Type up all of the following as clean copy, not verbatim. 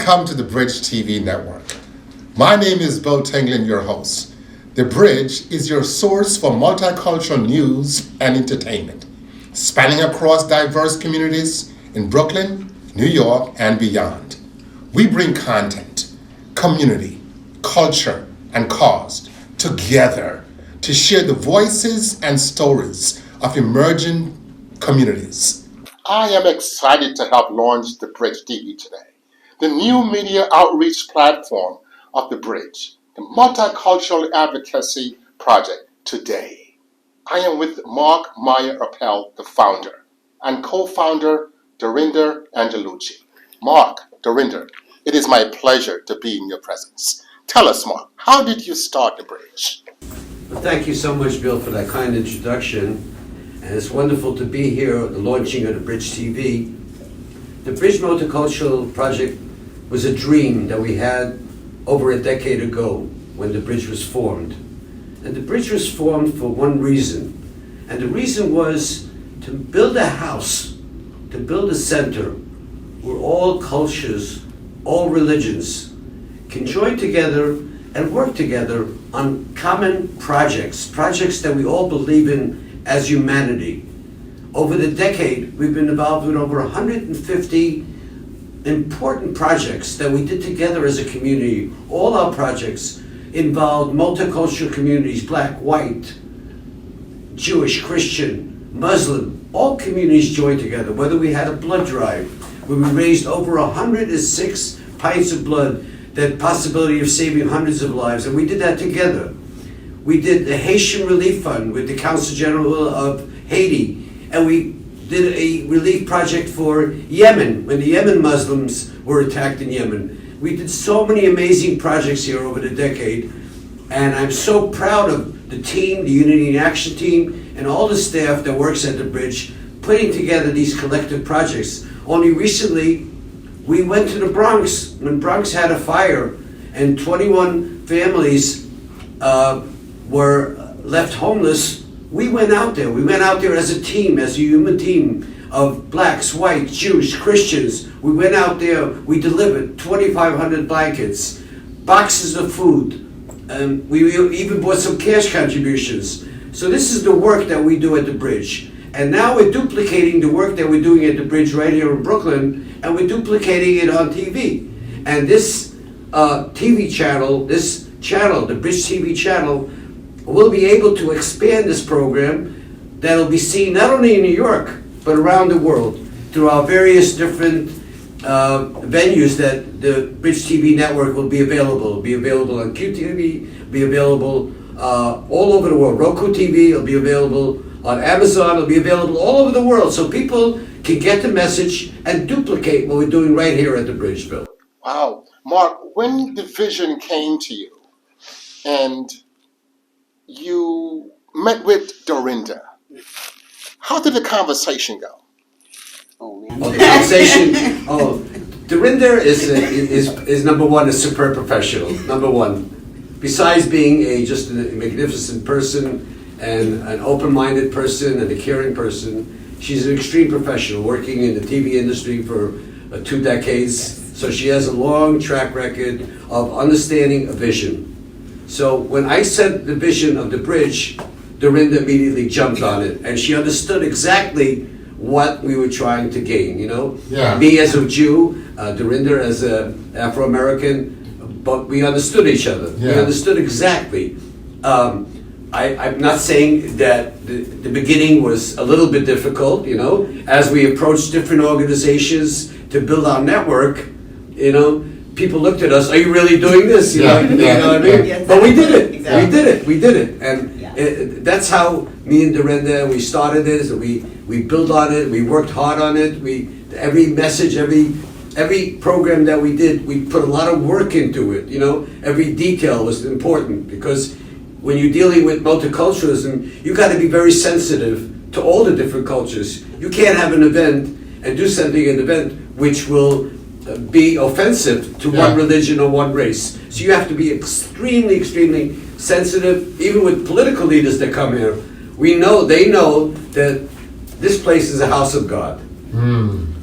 Welcome to the Bridge TV network. My name is Tingling, your host. The Bridge is your source for multicultural news and entertainment, spanning across diverse communities in Brooklyn, New York, and beyond. We bring content, community, culture, and cause together to share the voices and stories of emerging communities. I am excited to help launch the Bridge TV today, the new media outreach platform of the Bridge, the Multicultural Advocacy Project today. I am with Meyer, Appel, the founder, and co-founder Dorinda Angelucci. Mark, Dorinda, it is my pleasure to be in your presence. Tell us, Mark, how did you start the Bridge? Well, thank you so much, Bill, for that kind introduction. And it's wonderful to be here at the launching of the Bridge TV. The Bridge Multicultural Project was a dream that we had over a decade ago when the Bridge was formed. And the Bridge was formed for one reason. And the reason was to build a house, to build a center where all cultures, all religions can join together and work together on common projects that we all believe in as humanity. Over the decade, we've been involved with over 150 important projects that we did together as a community. All our projects involved multicultural communities, black, white, Jewish, Christian, Muslim. All communities joined together, whether we had a blood drive, where we raised over 106 pints of blood, that possibility of saving hundreds of lives, and we did that together. We did the Haitian Relief Fund with the Council General of Haiti, and we did a relief project for Yemen, when the Yemen Muslims were attacked in Yemen. We did so many amazing projects here over the decade, and I'm so proud of the team, the Unity in Action team, and all the staff that works at the Bridge, putting together these collective projects. Only recently, we went to the Bronx, when Bronx had a fire, and 21 families were left homeless. We went out there. We went out there as a team, as a human team of blacks, whites, Jews, Christians. We went out there. We delivered 2,500 blankets, boxes of food. We even bought some cash contributions. So this is the work that we do at the Bridge. And now we're duplicating the work that we're doing at the Bridge right here in Brooklyn, and we're duplicating it on TV. And this TV channel, the Bridge TV channel, will be able to expand this program that'll be seen not only in New York, but around the world through our various different venues that the Bridge TV network will be available. It'll be available on QTV, be available all over the world. Roku TV, it'll be available on Amazon, it'll be available all over the world, so people can get the message and duplicate what we're doing right here at the Bridge, Bill. Wow. Mark, when the vision came to you and you met with Dorinda, how did the conversation go? The conversation. Dorinda is number one, a superb professional. Number one, besides being just a magnificent person and an open-minded person and a caring person, she's an extreme professional, working in the TV industry for 2 decades. So she has a long track record of understanding a vision. So when I said the vision of the Bridge, Dorinda immediately jumped on it, and she understood exactly what we were trying to gain. Yeah. Me as a Jew, Dorinda as an Afro-American, but we understood each other. Yeah. We understood exactly. I'm not saying that the beginning was a little bit difficult. As we approached different organizations to build our network, people looked at us, are you really doing this? You know what I mean? Yeah, exactly. But we did it. Exactly. We did it. And that's how me and Dorinda, we started this, we built on it, we worked hard on it. Every message, every program that we did, we put a lot of work into it. Every detail was important, because when you're dealing with multiculturalism, you got to be very sensitive to all the different cultures. You can't have an event and do something in an event which will be offensive to one religion or one race. So you have to be extremely, extremely sensitive. Even with political leaders that come here, they know that this place is a house of God.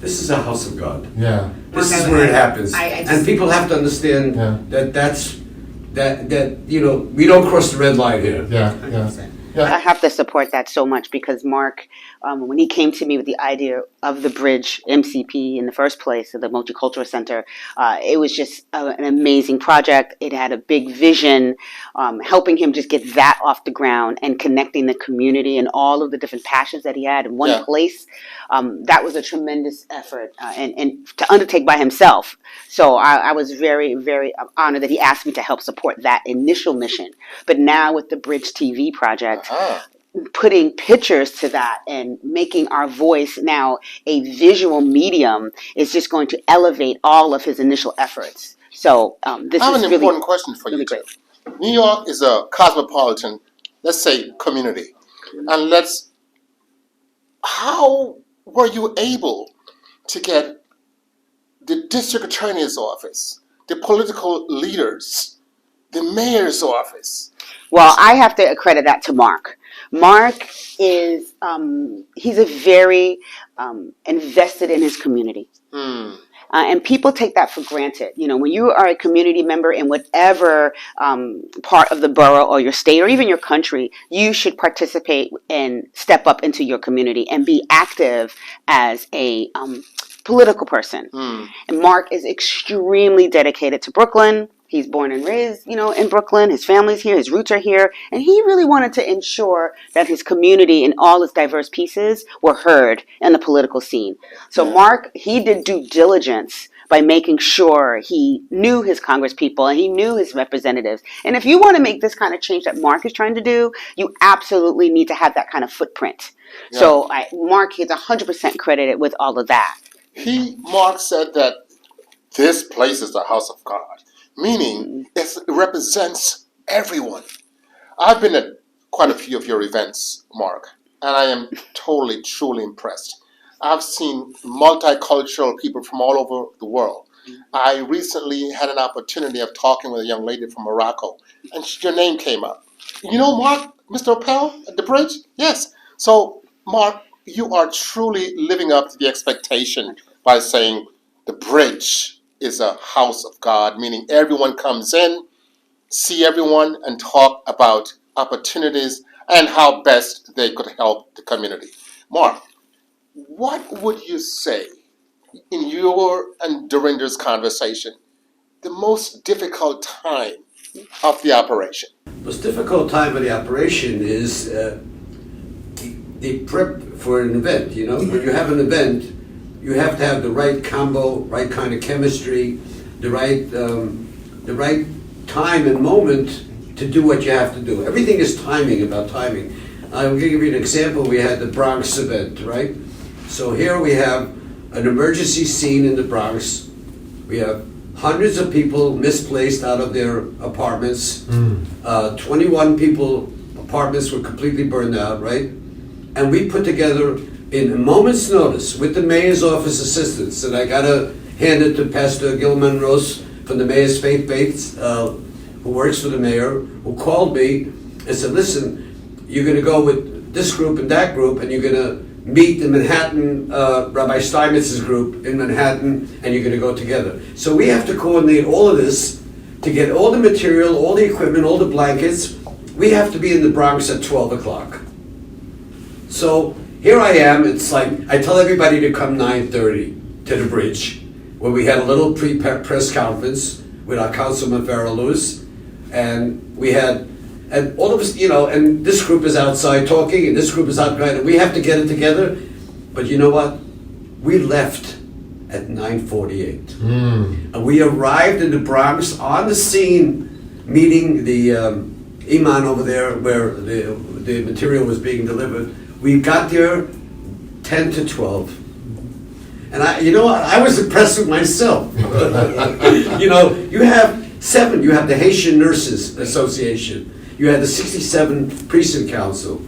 This is a house of God. Yeah. This is where it happens. And people have to understand that we don't cross the red line here. I have to support that so much because Mark, when he came to me with the idea of the Bridge MCP in the first place, of the Multicultural Center, it was just an amazing project. It had a big vision, helping him just get that off the ground and connecting the community and all of the different passions that he had in one place. That was a tremendous effort and to undertake by himself. So I was very, very honored that he asked me to help support that initial mission. But now with the Bridge TV project, putting pictures to that and making our voice now a visual medium is just going to elevate all of his initial efforts. So this I have is an really important question for you, really too. great. New York is a cosmopolitan, let's say, community. And how were you able to get the district attorney's office, the political leaders, the mayor's office? Well, I have to accredit that to Mark. Mark is, he's a very invested in his community. And people take that for granted. You know, when you are a community member in whatever part of the borough or your state or even your country, you should participate and step up into your community and be active as a political person. And Mark is extremely dedicated to Brooklyn. He's born and raised, in Brooklyn. His family's here. His roots are here. And he really wanted to ensure that his community in all its diverse pieces were heard in the political scene. So Mark, he did due diligence by making sure he knew his congresspeople and he knew his representatives. And if you want to make this kind of change that Mark is trying to do, you absolutely need to have that kind of footprint. So Mark is 100% credited with all of that. Mark said that this place is the house of God. Meaning, it represents everyone. I've been at quite a few of your events, Mark, and I am totally, truly impressed. I've seen multicultural people from all over the world. I recently had an opportunity of talking with a young lady from Morocco, and your name came up. You know Mark, Mr. Appel at the Bridge? Yes. So, Mark, you are truly living up to the expectation by saying the Bridge is a house of God, meaning everyone comes in, see everyone, and talk about opportunities and how best they could help the community. Mark, what would you say in your and Dorinda's conversation, the most difficult time of the operation? The most difficult time of the operation is the prep for an event. When you have an event, you have to have the right combo, right kind of chemistry, the right time and moment to do what you have to do. Everything is about timing. I'm going to give you an example. We had the Bronx event, right? So here we have an emergency scene in the Bronx. We have hundreds of people misplaced out of their apartments. 21 people, apartments were completely burned out, right? And we put together, in a moment's notice, with the mayor's office assistants, and I gotta hand it to Pastor Gilman Rose from the mayor's faith base, who works for the mayor, who called me and said, listen, you're gonna go with this group and that group, and you're gonna meet in Manhattan, Rabbi Steinmetz's group in Manhattan, and you're gonna go together. So we have to coordinate all of this to get all the material, all the equipment, all the blankets. We have to be in the Bronx at 12 o'clock. So here I am, it's like, I tell everybody to come 9:30 to the Bridge, where we had a little pre-press conference with our Councilman Farrell Lewis, and we had, and all of us, and this group is outside talking, and this group is outside, and we have to get it together. But you know what? We left at 9:48. And we arrived in the Bronx on the scene, meeting the Iman over there, where the material was being delivered. We got there 10 to 12. And I was impressed with myself. You have 7. You have the Haitian Nurses Association. You had the 67 Precinct Council.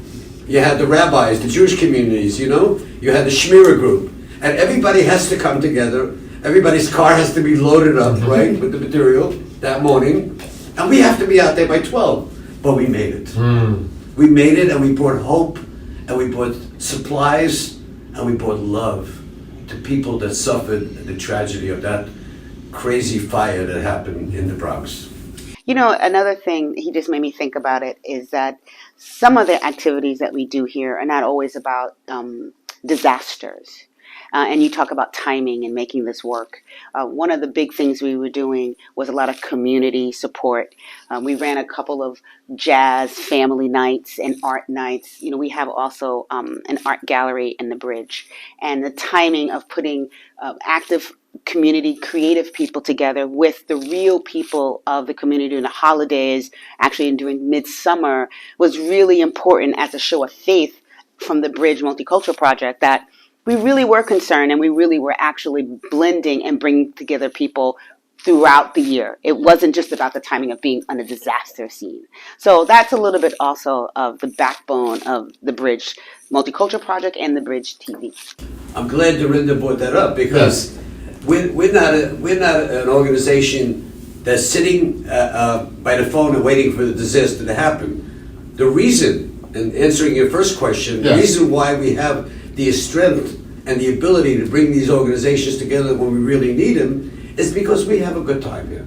You had the rabbis, the Jewish communities, you had the Shmira group. And everybody has to come together. Everybody's car has to be loaded up, right, with the material that morning. And we have to be out there by 12. But we made it. We made it, and we brought hope, and we brought supplies, and we brought love. to people that suffered the tragedy of that crazy fire that happened in the Bronx. You know, another thing he just made me think about it is that some of the activities that we do here are not always about disasters. And you talk about timing and making this work. One of the big things we were doing was a lot of community support. We ran a couple of jazz family nights and art nights. You know, we have also an art gallery in the Bridge. And the timing of putting active community creative people together with the real people of the community during the holidays, actually during midsummer, was really important as a show of faith from the Bridge Multicultural Project, that we really were concerned and we really were actually blending and bringing together people throughout the year. It wasn't just about the timing of being on a disaster scene. So that's a little bit also of the backbone of the Bridge Multicultural Project and the Bridge TV. I'm glad Dorinda brought that up, because we're not an organization that's sitting by the phone and waiting for the disaster to happen. The reason, and answering your first question, the reason why we have the strength and the ability to bring these organizations together when we really need them is because we have a good time here.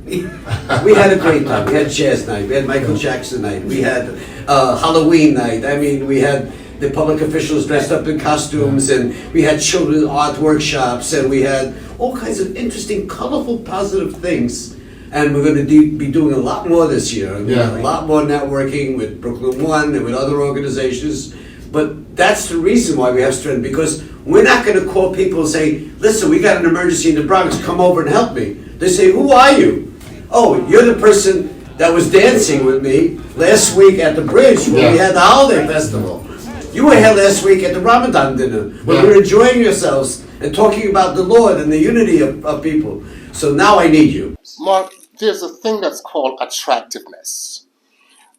We had a great time. We had jazz night, we had Michael Jackson night, we had Halloween night. I mean, we had the public officials dressed up in costumes, and we had children's art workshops, and we had all kinds of interesting, colorful, positive things. And we're going to be doing a lot more this year. A lot more networking with Brooklyn One and with other organizations. But that's the reason why we have strength, because we're not going to call people and say, listen, we got an emergency in the Bronx, come over and help me. They say, who are you? Oh, you're the person that was dancing with me last week at the Bridge when we had the holiday festival. You were here last week at the Ramadan dinner when we were enjoying yourselves and talking about the Lord and the unity of people. So now I need you. Mark, there's a thing that's called attractiveness.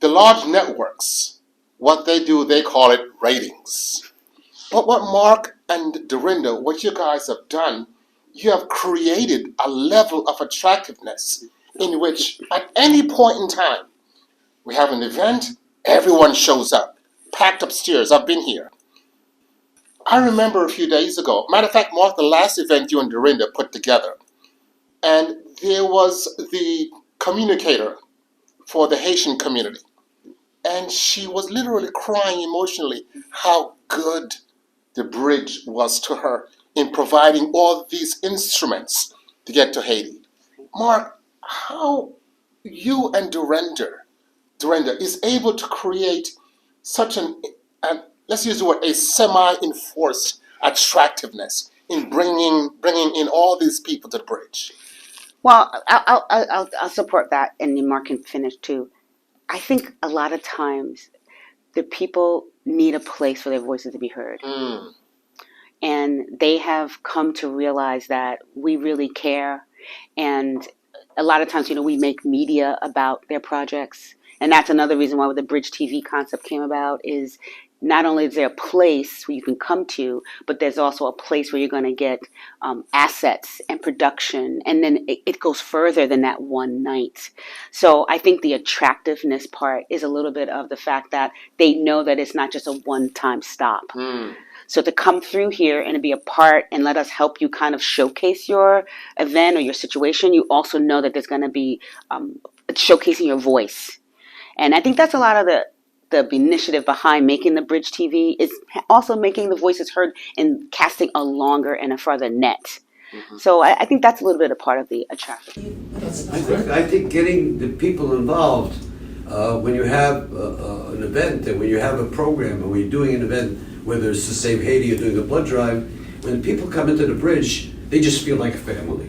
The large networks, what they do, they call it ratings. But what Mark and Dorinda, what you guys have done, you have created a level of attractiveness in which at any point in time, we have an event, everyone shows up, packed upstairs. I've been here. I remember a few days ago, matter of fact, Mark, the last event you and Dorinda put together, and there was the communicator for the Haitian community. And she was literally crying emotionally how good the Bridge was to her in providing all these instruments to get to Haiti. Mark, how you and Dorinda is able to create such an let's use the word, a semi-enforced attractiveness in bringing in all these people to the Bridge. Well, I'll support that, and then Mark can finish too. I think a lot of times the people need a place for their voices to be heard. And they have come to realize that we really care. And a lot of times, you know, we make media about their projects. And that's another reason why the Bridge TV concept came about, is not only is there a place where you can come to, but there's also a place where you're going to get assets and production. And then it goes further than that one night. So I think the attractiveness part is a little bit of the fact that they know that it's not just a one-time stop. So to come through here and to be a part and let us help you kind of showcase your event or your situation, you also know that there's going to be showcasing your voice. And I think that's a lot of the initiative behind making the Bridge TV, is also making the voices heard and casting a longer and a further net. So I think that's a little bit a part of the attraction. I think getting the people involved when you have an event and when you have a program and when you're doing an event, whether it's to save Haiti or doing a blood drive, when people come into the Bridge, they just feel like a family.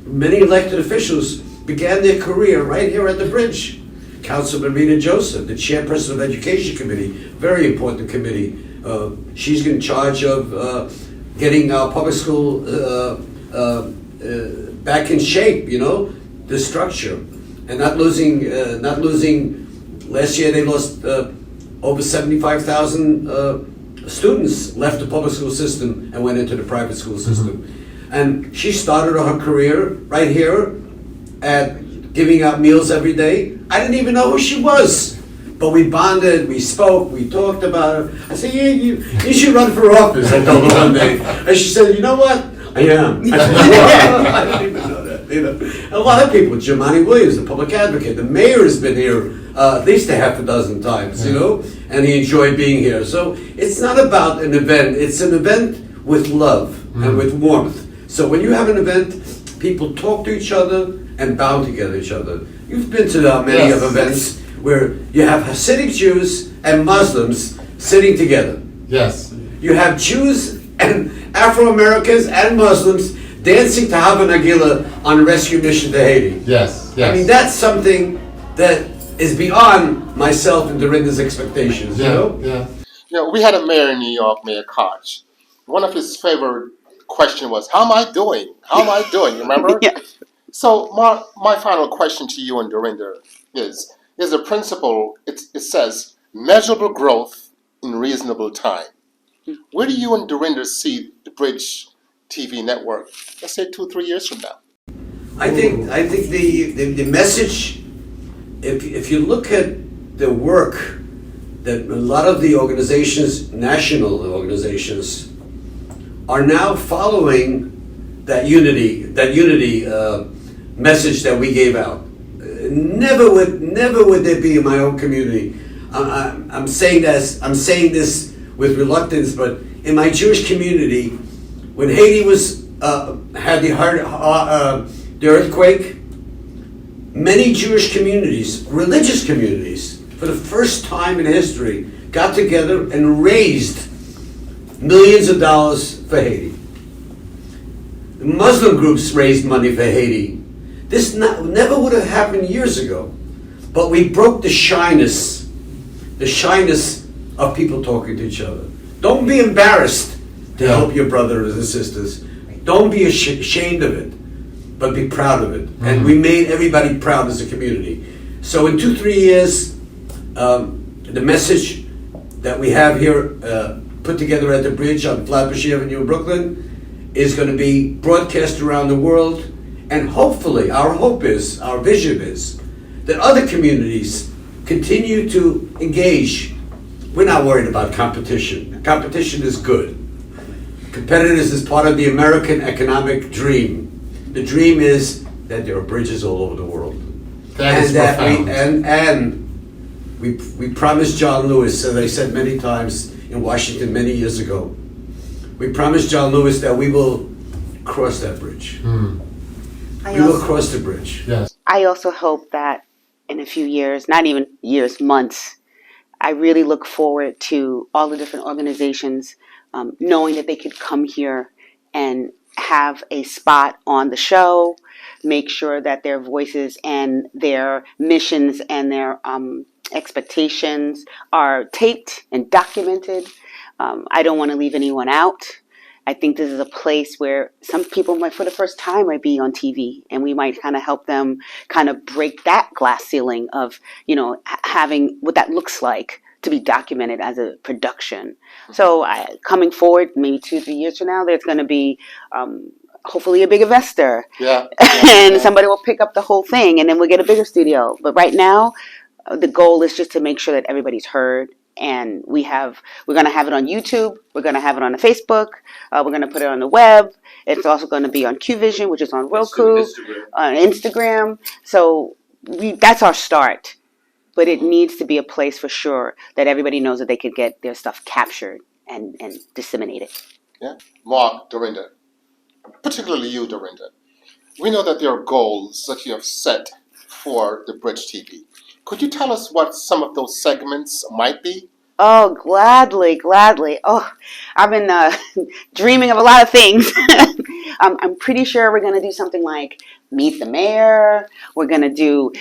Many elected officials began their career right here at the Bridge. Councilman Rita Joseph, the chairperson of Education Committee, very important committee. She's in charge of getting our public school back in shape, you know, the structure, and not losing. Last year they lost over 75,000 students left the public school system and went into the private school system. And she started her career right here at giving out meals every day. I didn't even know who she was. But we bonded, we spoke, we talked about her. I said, you should run for office, I told her one day. And she said, you know what? I am. I didn't even know that. You know, a lot of people. Jemani Williams, the public advocate. The mayor has been here at least a half a dozen times. You know, and he enjoyed being here. So it's not about an event. It's an event with love and with warmth. So when you have an event, people talk to each other and bow together each other. You've been to many of events where you have Hasidic Jews and Muslims sitting together. Yes. You have Jews and Afro-Americans and Muslims dancing to Hava Nagila on a rescue mission to Haiti. Yes. I mean, that's something that is beyond myself and Dorinda's expectations, you know? Yeah. You know, we had a mayor in New York, Mayor Koch. One of his favorite questions was, how am I doing? How am I doing? You remember? Yes. So my final question to you and Dorinda is a principle, it says, measurable growth in reasonable time. Where do you and Dorinda see the Bridge TV network, let's say 2-3 years from now? I think the message, if you look at the work that a lot of the organizations, national organizations, are now following that unity message that we gave out. Never would there be in my own community. I'm saying this with reluctance, but in my Jewish community, when Haiti had the earthquake, many Jewish communities, religious communities, for the first time in history, got together and raised millions of dollars for Haiti. The Muslim groups raised money for Haiti. This never would have happened years ago, but we broke the shyness of people talking to each other. Don't be embarrassed to help your brothers and sisters. Don't be ashamed of it, but be proud of it. Mm-hmm. And we made everybody proud as a community. So in 2-3 years, the message that we have here put together at the Bridge on Flatbush Avenue in Brooklyn is going to be broadcast around the world. And hopefully, our vision is, that other communities continue to engage. We're not worried about competition. Competition is good. Competitors is part of the American economic dream. The dream is that there are bridges all over the world. We promised John Lewis, as I said many times in Washington many years ago, we promised John Lewis that we will cross that bridge. We will cross the bridge. Yes. I also hope that in a few years, not even years, months, I really look forward to all the different organizations knowing that they could come here and have a spot on the show, make sure that their voices and their missions and their expectations are taped and documented. I don't want to leave anyone out. I think this is a place where some people might, for the first time, might be on TV, and we might kind of help them kind of break that glass ceiling of, having what that looks like to be documented as a production. So coming forward, maybe 2-3 years from now, there's going to be hopefully a big investor. Yeah. And somebody will pick up the whole thing, and then we'll get a bigger studio. But right now, the goal is just to make sure that everybody's heard. And we're going to have it on YouTube. We're going to have it on the Facebook. We're going to put it on the web. It's also going to be on QVision, which is on Roku, on Instagram. So that's our start. But it needs to be a place for sure that everybody knows that they could get their stuff captured and disseminated. Yeah. Mark, Dorinda, particularly you, Dorinda, we know that there are goals that you have set for the Bridge TV. Could you tell us what some of those segments might be? Oh, gladly. Oh, I've been dreaming of a lot of things. I'm pretty sure we're going to do something like Meet the Mayor. We're going to do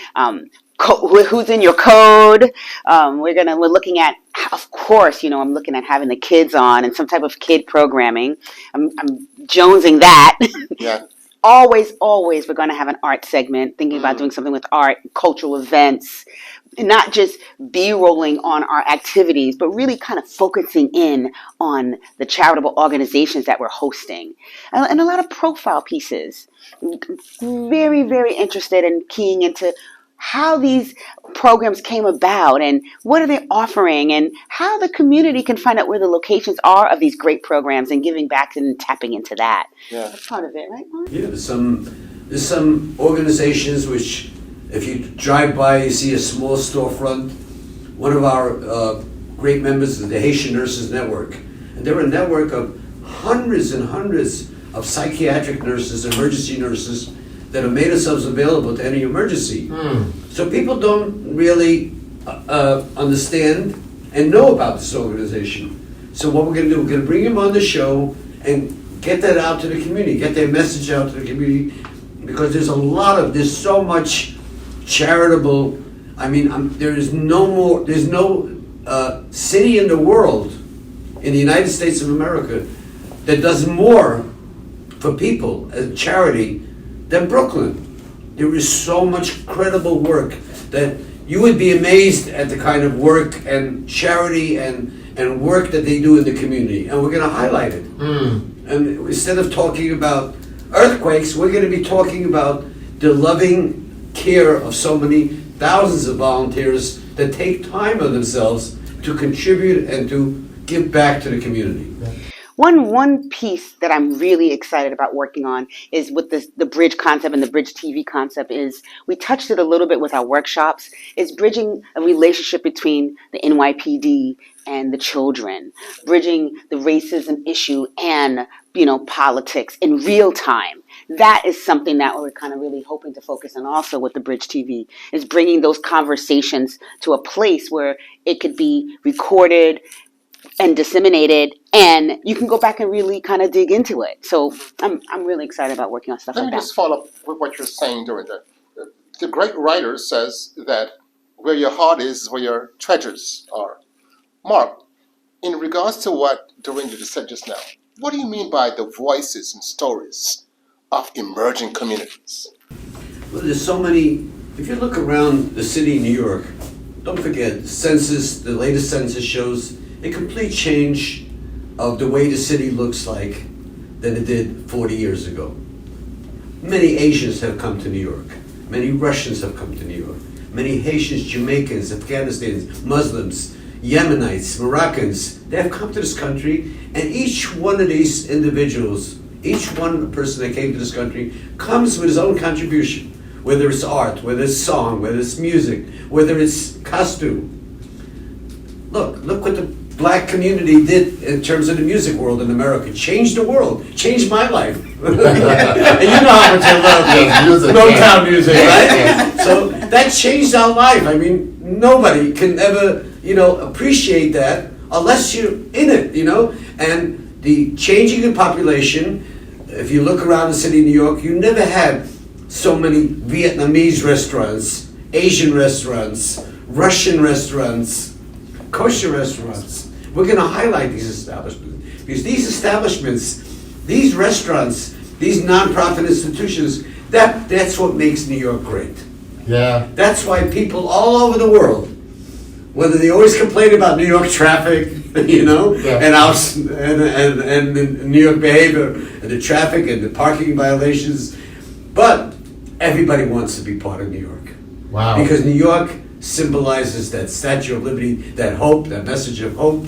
Who's in Your Code. We're looking at, of course, I'm looking at having the kids on and some type of kid programming. I'm jonesing that. Yeah. Always, we're going to have an art segment, thinking about doing something with art, cultural events, not just B-rolling on our activities, but really kind of focusing in on the charitable organizations that we're hosting. And a lot of profile pieces. Very, very interested in keying into how these programs came about and what are they offering and how the community can find out where the locations are of these great programs and giving back and tapping into that. Yeah. That's part of it, right, Mark? Yeah, there's some organizations which, if you drive by, you see a small storefront. One of our great members is the Haitian Nurses Network. And they're a network of hundreds and hundreds of psychiatric nurses, emergency nurses, that have made themselves available to any emergency. So people don't really understand and know about this organization. So what we're going to do, we're going to bring them on the show and get that out to the community, get their message out to the community, because there's so much charitable, there's no city in the world, in the United States of America, that does more for people as charity than Brooklyn. There is so much credible work that you would be amazed at the kind of work and charity and work that they do in the community. And we're going to highlight it. And instead of talking about earthquakes, we're going to be talking about the loving care of so many thousands of volunteers that take time of themselves to contribute and to give back to the community. One piece that I'm really excited about working on is with the bridge concept and the bridge TV concept is, we touched it a little bit with our workshops, is bridging a relationship between the NYPD and the children, bridging the racism issue and, politics in real time. That is something that we're kind of really hoping to focus on also with the Bridge TV, is bringing those conversations to a place where it could be recorded and disseminated, and you can go back and really kind of dig into it. So I'm really excited about working on stuff like that. Let me just follow up with what you're saying, Dorinda. The great writer says that where your heart is where your treasures are. Mark, in regards to what Dorinda just said just now, what do you mean by the voices and stories of emerging communities? Well, there's so many. If you look around the city of New York, don't forget, the latest census shows a complete change of the way the city looks like than it did 40 years ago. Many Asians have come to New York. Many Russians have come to New York. Many Haitians, Jamaicans, Afghanistans, Muslims, Yemenites, Moroccans, they have come to this country, and each one of these individuals, each one person that came to this country comes with his own contribution, whether it's art, whether it's song, whether it's music, whether it's costume. Look what the Black community did in terms of the music world in America. Changed the world. Changed my life. And you know how much I love Motown music, right? So that changed our life. Nobody can ever, appreciate that unless you're in it, And the changing in population, if you look around the city of New York, you never had so many Vietnamese restaurants, Asian restaurants, Russian restaurants, kosher restaurants. We're going to highlight these establishments because these establishments, these restaurants, these nonprofit institutions, that's what makes New York great. Yeah. That's why people all over the world, whether they always complain about New York traffic, and the New York behavior and the traffic and the parking violations, but everybody wants to be part of New York. Wow. Because New York symbolizes that Statue of Liberty, that hope, that message of hope,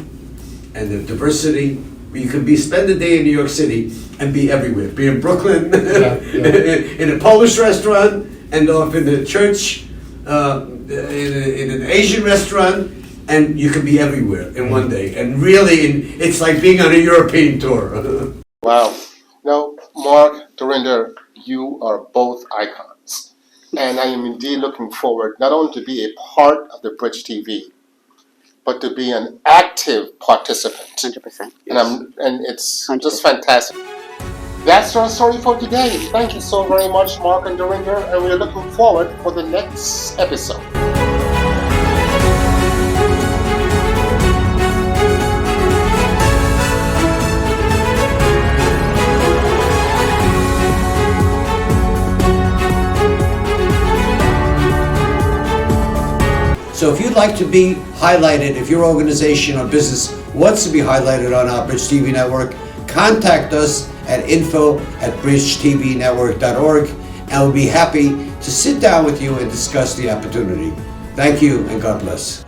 and the diversity. Where you can spend a day in New York City and be everywhere. Be in Brooklyn, in a Polish restaurant, and off in the church, in an Asian restaurant, and you can be everywhere in one day. And really, it's like being on a European tour. Wow. Now, Mark, Dorinda, you are both icons. And I am indeed looking forward not only to be a part of the Bridge TV, but to be an active participant. 100%. And it's just fantastic. That's our story for today. Thank you so very much, Mark and Dorinda, and we're looking forward for the next episode. So if you'd like to be highlighted, if your organization or business wants to be highlighted on our Bridge TV network, contact us at info@bridgetvnetwork.org and we'll be happy to sit down with you and discuss the opportunity. Thank you, and God bless.